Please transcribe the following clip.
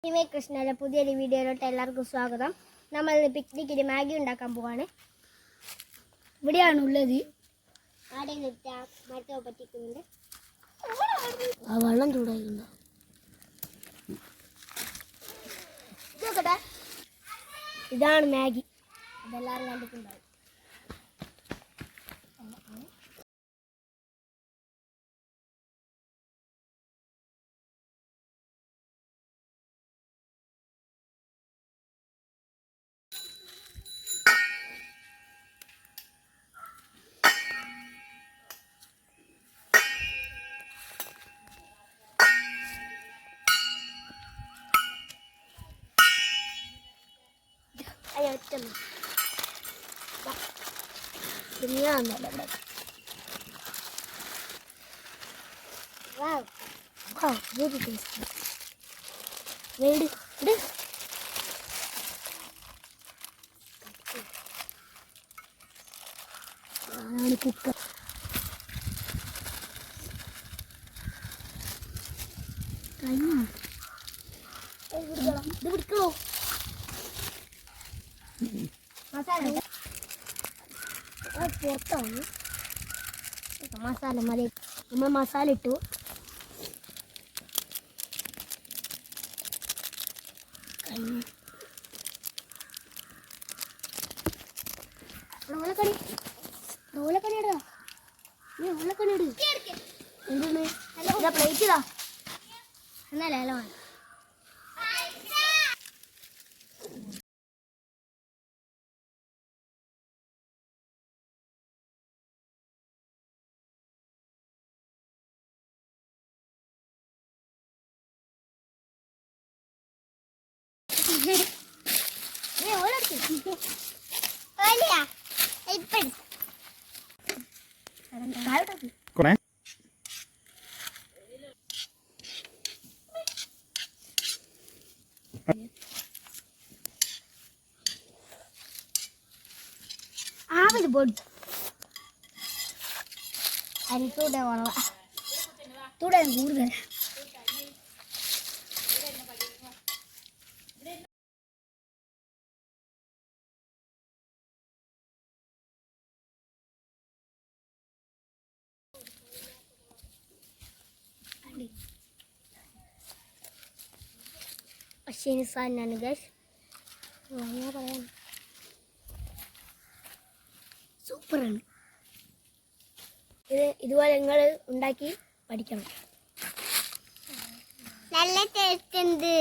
കൃഷ്ണയുടെ പുതിയൊരു വീഡിയോയിലോട്ട് എല്ലാവർക്കും സ്വാഗതം. നമ്മൾ പിക്നിക്കിന് മാഗി ഉണ്ടാക്കാൻ പോവാണ്. ഇവിടെയാണുള്ളത്. ആടെ മരത്തെ പറ്റിക്കുന്നുണ്ട്. ആ വെള്ളം ചൂടായിരുന്നു. ഇതാണ് മാഗി. അതെല്ലാവരും കണ്ടിട്ടുണ്ടാവും. അയ്യോ Wow, very tasty. Ready? Ini kuker. Kayaknya. Dia berkelo. Masala. Potong. Masala mali. Cuma masala itu. റോളൊക്കെ ഇടാ. നീ റോളൊക്കെ ഇട്. എന്താണ്? ഇതാ പ്ലേറ്റ് ഇതാ. എന്നാലേ ഹലോ ആവിത് പൊടി അരിക്കൂടെ കുറവാ തൂടെ കൂടുതൽ അശ്വിനി സാധനമാണ് ഗൈസ്. അങ്ങനെ പറയാൻ സൂപ്പറാണ്. ഇതുപോലെ നിങ്ങൾ ഉണ്ടാക്കി പഠിക്കണം. നല്ല ടേസ്റ്റ് ഉണ്ട്.